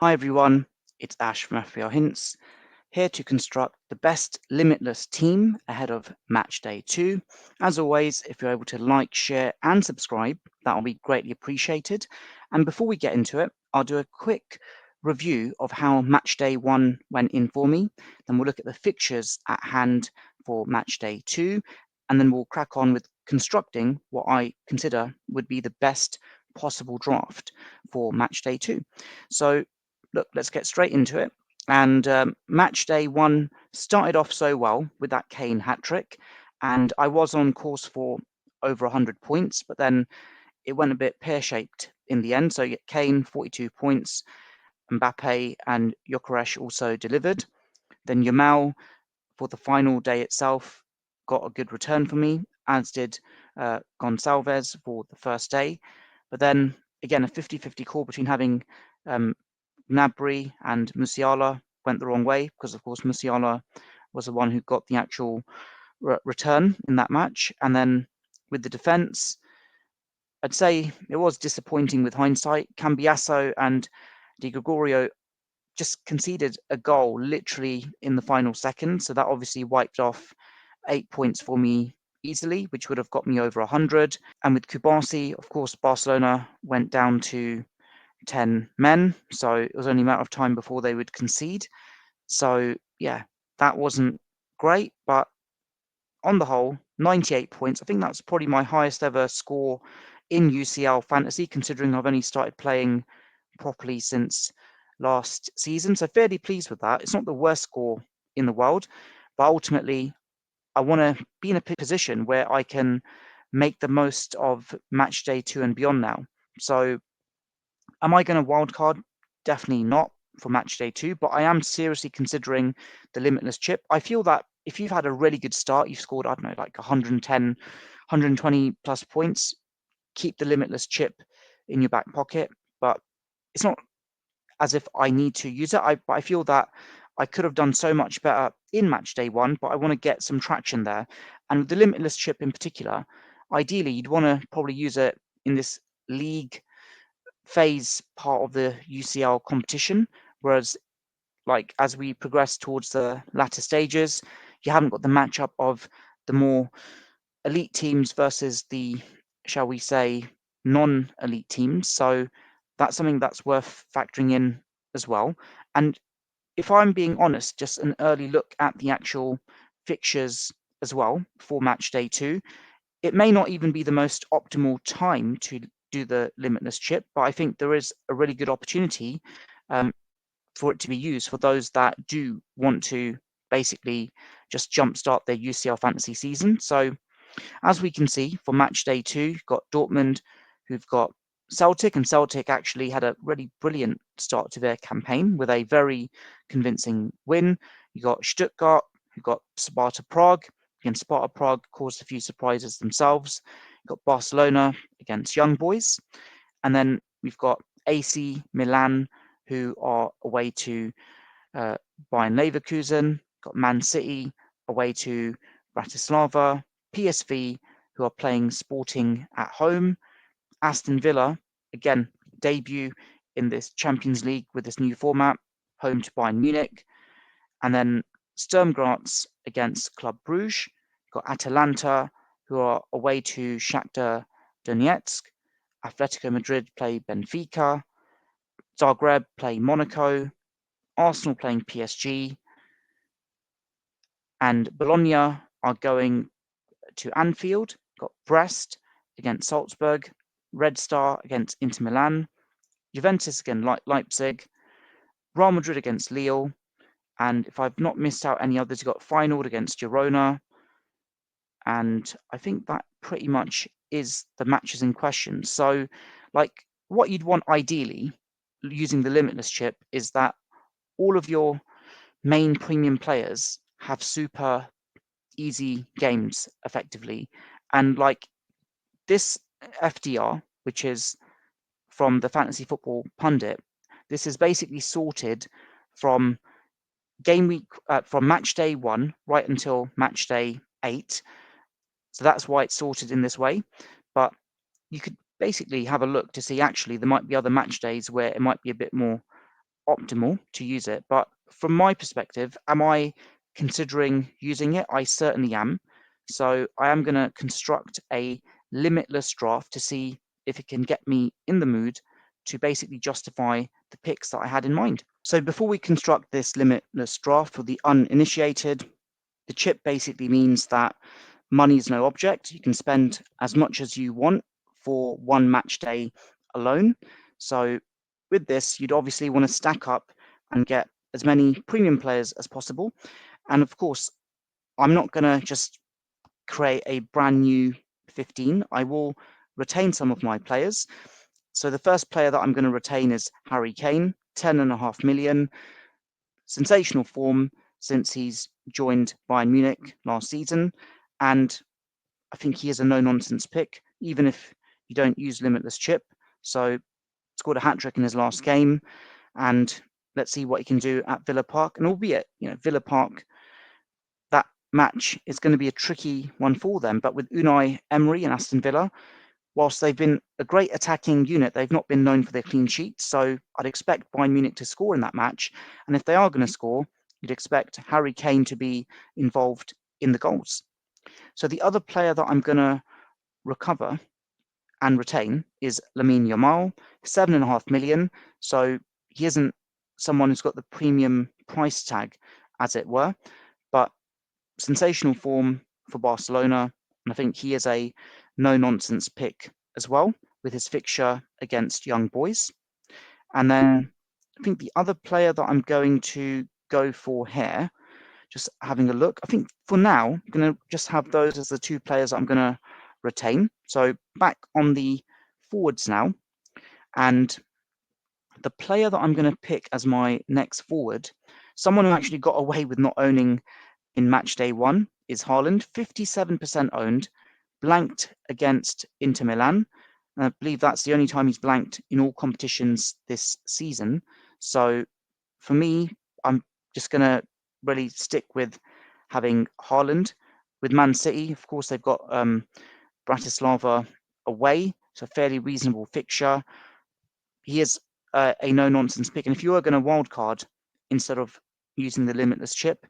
Hi everyone, it's Ash from FPLHINTS, here to construct the best Limitless team ahead of Matchday 2. As always, if you're able to like, share and subscribe, that will be greatly appreciated. And before we get into it, I'll do a quick review of how Matchday 1 went in for me. Then we'll look at the fixtures at hand for Matchday 2, and then we'll crack on with constructing what I consider would be the best possible draft for Matchday 2. So look, let's get straight into it. And match day 1 started off so well with that Kane hat trick, and I was on course for over 100 points, but then it went a bit pear-shaped in the end. So Kane 42 points, Mbappe and Gyökeres also delivered. Then Yamal for the final day itself got a good return for me, as did Gonçalves for the first day. But then again, a 50-50 call between having Gnabry and Musiala went the wrong way because, of course, Musiala was the one who got the actual return in that match. And then with the defence, I'd say it was disappointing with hindsight. Cambiasso and Di Gregorio just conceded a goal literally in the final second. So that obviously wiped off 8 points for me easily, which would have got me over 100. And with Kubasi, of course, Barcelona went down to 10 men, so it was only a matter of time before they would concede. So yeah, that wasn't great, but on the whole, 98 points. I think that's probably my highest ever score in UCL Fantasy, considering I've only started playing properly since last season. So fairly pleased with that. It's not the worst score in the world, but ultimately I want to be in a position where I can make the most of match day 2 and beyond now. So am I going to wildcard? Definitely not for match day 2, but I am seriously considering the limitless chip. I feel that if you've had a really good start, you've scored, I don't know, like 110, 120 plus points, keep the limitless chip in your back pocket. But it's not as if I need to use it. But I feel that I could have done so much better in match day 1, but I want to get some traction there. And with the limitless chip in particular, ideally, you'd want to probably use it in this league phase part of the UCL competition, whereas like as we progress towards the latter stages, you haven't got the matchup of the more elite teams versus the, shall we say, non-elite teams. So that's something that's worth factoring in as well. And if I'm being honest, just an early look at the actual fixtures as well for match day 2, it may not even be the most optimal time to do the limitless chip, but I think there is a really good opportunity for it to be used for those that do want to basically just jumpstart their UCL fantasy season. So as we can see for match day 2, you've got Dortmund, who've got Celtic, and Celtic actually had a really brilliant start to their campaign with a very convincing win. You got Stuttgart, who got Sparta Prague. Again, Sparta Prague caused a few surprises themselves. You've got Barcelona against Young Boys. And then we've got AC Milan, who are away to Bayern Leverkusen. Got Man City away to Bratislava. PSV, who are playing Sporting at home. Aston Villa, again, debut in this Champions League with this new format, home to Bayern Munich. And then Sturm Graz against Club Brugge. Got Atalanta, who are away to Shakhtar Donetsk. Atletico Madrid play Benfica. Zagreb play Monaco. Arsenal playing PSG. And Bologna are going to Anfield. Got Brest against Salzburg. Red Star against Inter Milan. Juventus against Leipzig. Real Madrid against Lille. And if I've not missed out any others, you've got Feyenoord against Girona. And I think that pretty much is the matches in question. So, like, what you'd want ideally using the limitless chip is that all of your main premium players have super easy games effectively. And like this FDR, which is from the Fantasy Football Pundit, this is basically sorted from game week, from match day 1 right until match day 8. So that's why it's sorted in this way. But you could basically have a look to see actually there might be other match days where it might be a bit more optimal to use it. But from my perspective, am I considering using it? I certainly am. So I am going to construct a limitless draft to see if it can get me in the mood to basically justify the picks that I had in mind. So before we construct this limitless draft for the uninitiated, the chip basically means that money is no object. You can spend as much as you want for one match day alone. So with this, you'd obviously want to stack up and get as many premium players as possible. And of course, I'm not going to just create a brand new 15. I will retain some of my players. So the first player that I'm going to retain is Harry Kane, 10.5 million. Sensational form since he's joined Bayern Munich last season. And I think he is a no-nonsense pick, even if you don't use Limitless Chip. So scored a hat-trick in his last game. And let's see what he can do at Villa Park. And albeit, Villa Park, that match is going to be a tricky one for them. But with Unai Emery and Aston Villa, whilst they've been a great attacking unit, they've not been known for their clean sheets. So I'd expect Bayern Munich to score in that match. And if they are going to score, you'd expect Harry Kane to be involved in the goals. So the other player that I'm going to recover and retain is Lamine Yamal, 7.5 million. So he isn't someone who's got the premium price tag, as it were, but sensational form for Barcelona. And I think he is a no-nonsense pick as well with his fixture against Young Boys. And then I think the other player that I'm going to go for here, just having a look, I think for now, I'm going to just have those as the two players I'm going to retain. So back on the forwards now. And the player that I'm going to pick as my next forward, someone who actually got away with not owning in match day 1 is Haaland, 57% owned, blanked against Inter Milan. I believe that's the only time he's blanked in all competitions this season. So for me, I'm just going to really stick with having Haaland. With Man City, of course, they've got Bratislava away, so fairly reasonable fixture. He is a no-nonsense pick. And if you are going to wildcard instead of using the Limitless chip,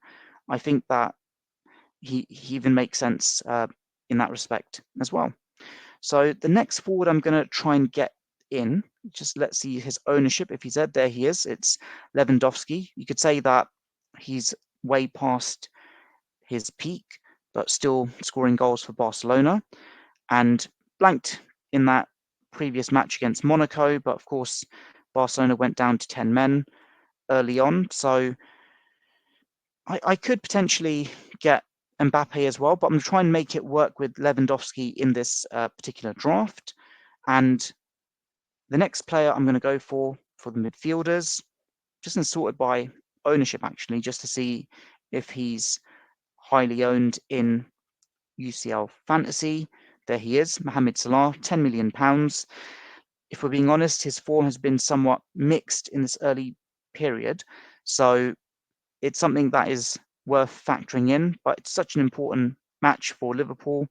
I think that he even makes sense in that respect as well. So the next forward I'm going to try and get in, just let's see his ownership. If he's there he is. It's Lewandowski. You could say that he's way past his peak, but still scoring goals for Barcelona and blanked in that previous match against Monaco. But of course, Barcelona went down to 10 men early on. So I could potentially get Mbappe as well, but I'm going to try and make it work with Lewandowski in this particular draft. And the next player I'm going to go for the midfielders, just sorted by ownership actually, just to see if he's highly owned in UCL Fantasy. There he is, Mohamed Salah, £10 million. If we're being honest, his form has been somewhat mixed in this early period. So it's something that is worth factoring in, but it's such an important match for Liverpool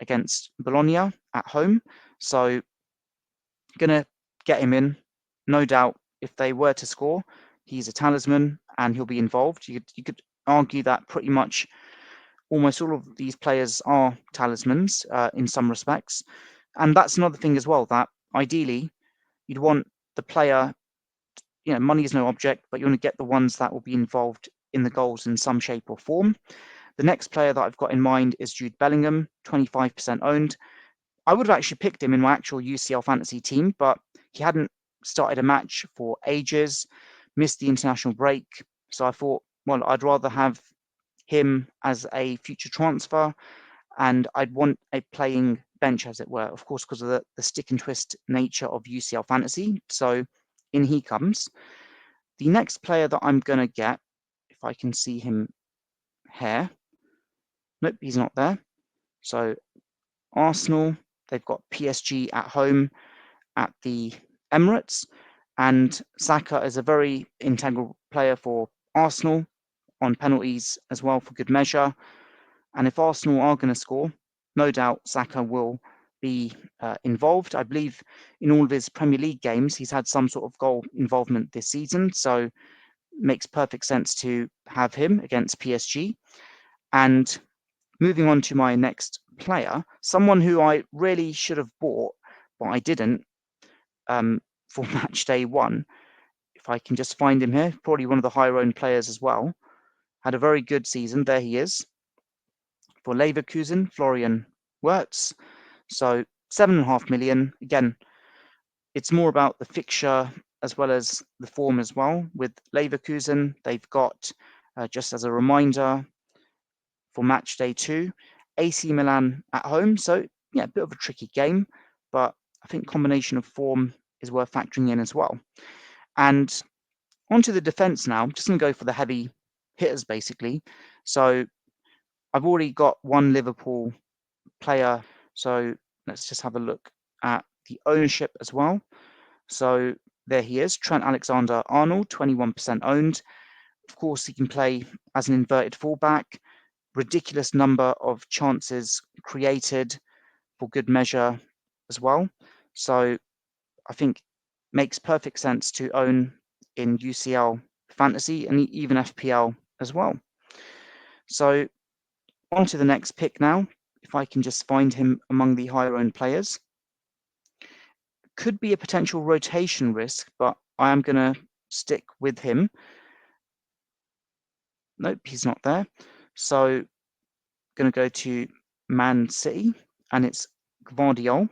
against Bologna at home. So going to get him in, no doubt. If they were to score, he's a talisman and he'll be involved. You could argue that pretty much almost all of these players are talismans in some respects. And that's another thing as well, that ideally you'd want the player, money is no object, but you want to get the ones that will be involved in the goals in some shape or form. The next player that I've got in mind is Jude Bellingham, 25% owned. I would have actually picked him in my actual UCL Fantasy team, but he hadn't started a match for ages, missed the international break. So I thought, well, I'd rather have him as a future transfer, and I'd want a playing bench, as it were, of course, because of the stick and twist nature of UCL Fantasy. So in he comes. The next player that I'm going to get, if I can see him here. Nope, he's not there. So Arsenal, they've got PSG at home at the Emirates, and Saka is a very integral player for Arsenal on penalties as well for good measure. And if Arsenal are going to score, no doubt Saka will be involved. I believe in all of his Premier League games, he's had some sort of goal involvement this season. So makes perfect sense to have him against PSG. And moving on to my next player, someone who I really should have bought, but I didn't for match day 1. If I can just find him here, probably one of the higher owned players as well. Had a very good season. There he is. For Leverkusen, Florian Wirtz. So 7.5 million. Again, it's more about the fixture as well as the form as well. With Leverkusen, they've got, just as a reminder, for match day 2, AC Milan at home. So yeah, a bit of a tricky game, but I think combination of form is worth factoring in as well. And onto the defense now. I'm just going to go for the heavy hitters basically. So I've already got one Liverpool player. So let's just have a look at the ownership as well. So there he is, Trent Alexander-Arnold, 21% owned. Of course, he can play as an inverted fullback. Ridiculous number of chances created for good measure as well. So I think makes perfect sense to own in UCL Fantasy and even FPL as well. So on to the next pick now. If I can just find him among the higher owned players. Could be a potential rotation risk, but I am going to stick with him. Nope, he's not there. So going to go to Man City, and it's Gvardiol.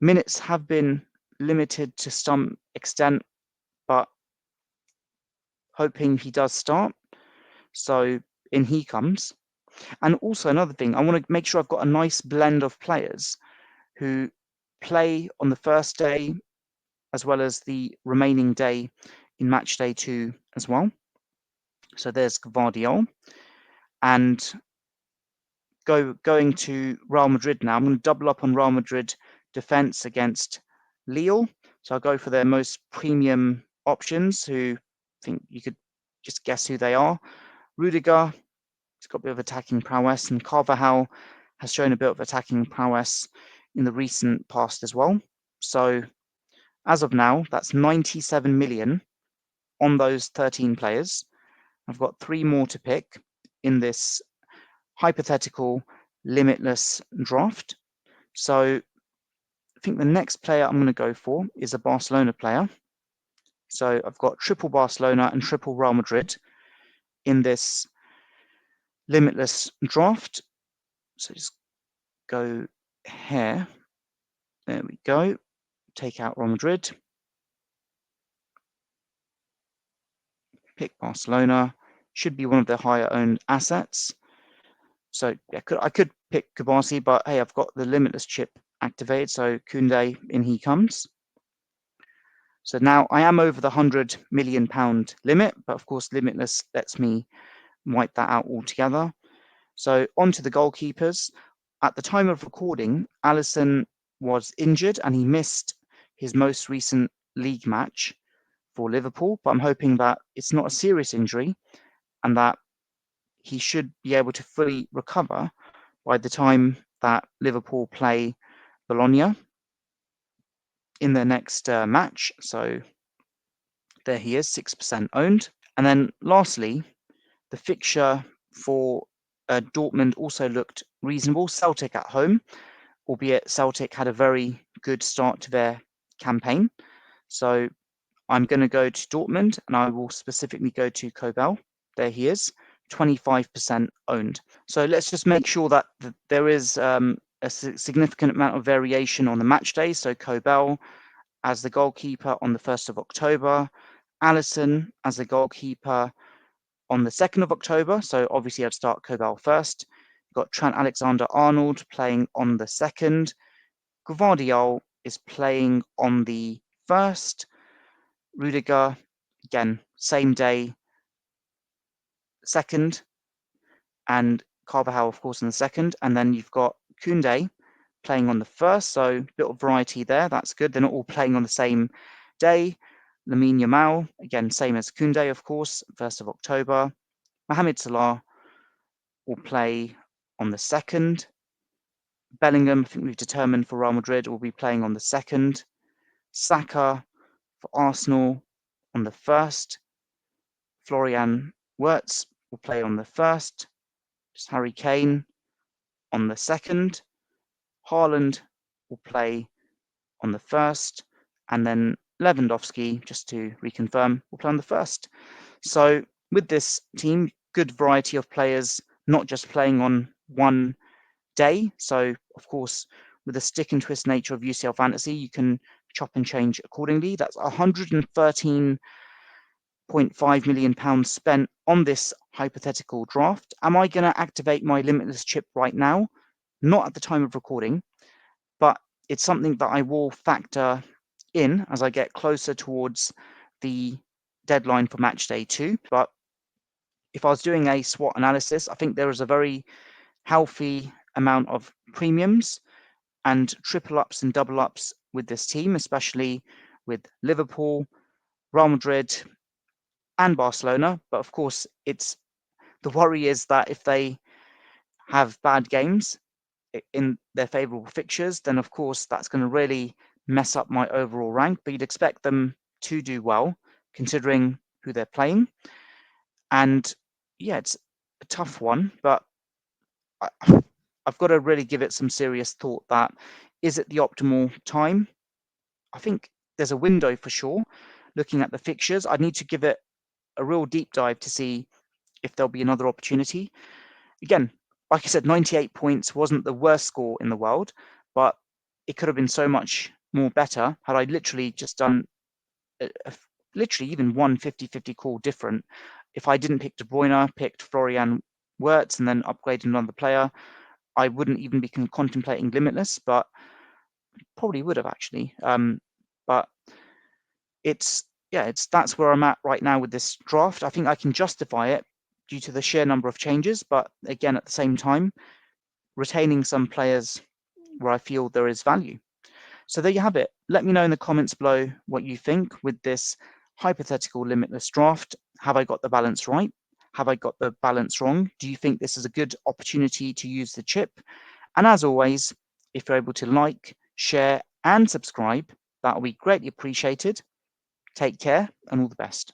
Minutes have been limited to some extent, but hoping he does start. So in he comes. And also another thing, I want to make sure I've got a nice blend of players who play on the first day as well as the remaining day in match day 2 as well. So there's Gvardiol. And going to Real Madrid now. I'm going to double up on Real Madrid defense against Lille. So I'll go for their most premium options, who I think you could just guess who they are. Rudiger, he's got a bit of attacking prowess, and Carvajal has shown a bit of attacking prowess in the recent past as well. So as of now, that's 97 million on those 13 players. I've got 3 more to pick in this hypothetical limitless draft. So I think the next player I'm going to go for is a Barcelona player. So I've got triple Barcelona and triple Real Madrid in this limitless draft. So just go here. There we go. Take out Real Madrid. Pick Barcelona. Should be one of the higher owned assets. So yeah, I could pick Kabasi, but hey, I've got the limitless chip activated. So Koundé, in he comes. So now I am over the £100 million limit, but of course limitless lets me wipe that out altogether. So on to the goalkeepers. At the time of recording, Alisson was injured and he missed his most recent league match for Liverpool, but I'm hoping that it's not a serious injury and that he should be able to fully recover by the time that Liverpool play Bologna in their next match. So there he is, 6% owned. And then lastly, the fixture for Dortmund also looked reasonable. Celtic at home, albeit Celtic had a very good start to their campaign. So I'm going to go to Dortmund and I will specifically go to Kobel. There he is, 25% owned. So let's just make sure that there is a significant amount of variation on the match day. So Kobel as the goalkeeper on the 1st of October, Alisson as the goalkeeper on the 2nd of October. So obviously I'd start Kobel first. You've got Trent Alexander-Arnold playing on the 2nd. Gvardiol is playing on the 1st. Rudiger, again, same day, 2nd. And Carvajal, of course, on the 2nd. And then you've got Koundé playing on the 1st. So a bit of variety there. That's good. They're not all playing on the same day. Lamine Yamal, again, same as Koundé, of course, 1st of October. Mohamed Salah will play on the 2nd. Bellingham, I think we've determined for Real Madrid, will be playing on the 2nd. Saka for Arsenal on the 1st. Florian Wirtz will play on the 1st. Just Harry Kane on the 2nd. Haaland will play on the 1st. And then Lewandowski, just to reconfirm, will play on the 1st. So with this team, good variety of players, not just playing on one day. So, of course, with the stick and twist nature of UCL Fantasy, you can chop and change accordingly. That's £113.5 million spent on this hypothetical draft. Am I going to activate my Limitless chip right now? Not at the time of recording, but it's something that I will factor in as I get closer towards the deadline for Matchday 2. But if I was doing a SWOT analysis, I think there is a very healthy amount of premiums and triple ups and double ups with this team, especially with Liverpool, Real Madrid, and Barcelona. But of course, the worry is that if they have bad games in their favourable fixtures, then of course that's going to really mess up my overall rank. But you'd expect them to do well, considering who they're playing. And yeah, it's a tough one, but I've got to really give it some serious thought. That is it the optimal time? I think there's a window for sure. Looking at the fixtures, I need to give it a real deep dive to see if there'll be another opportunity. Again, like I said, 98 points wasn't the worst score in the world, but it could have been so much more better had I literally just done literally even one 50-50 call different. If I didn't pick De Bruyne, picked Florian Wirtz, and then upgraded another player, I wouldn't even be contemplating Limitless, but probably would have actually. But that's where I'm at right now with this draft. I think I can justify it due to the sheer number of changes, but again, at the same time, retaining some players where I feel there is value. So there you have it. Let me know in the comments below what you think with this hypothetical Limitless draft. Have I got the balance right? Have I got the balance wrong? Do you think this is a good opportunity to use the chip? And as always, if you're able to like, share, and subscribe, that will be greatly appreciated. Take care and all the best.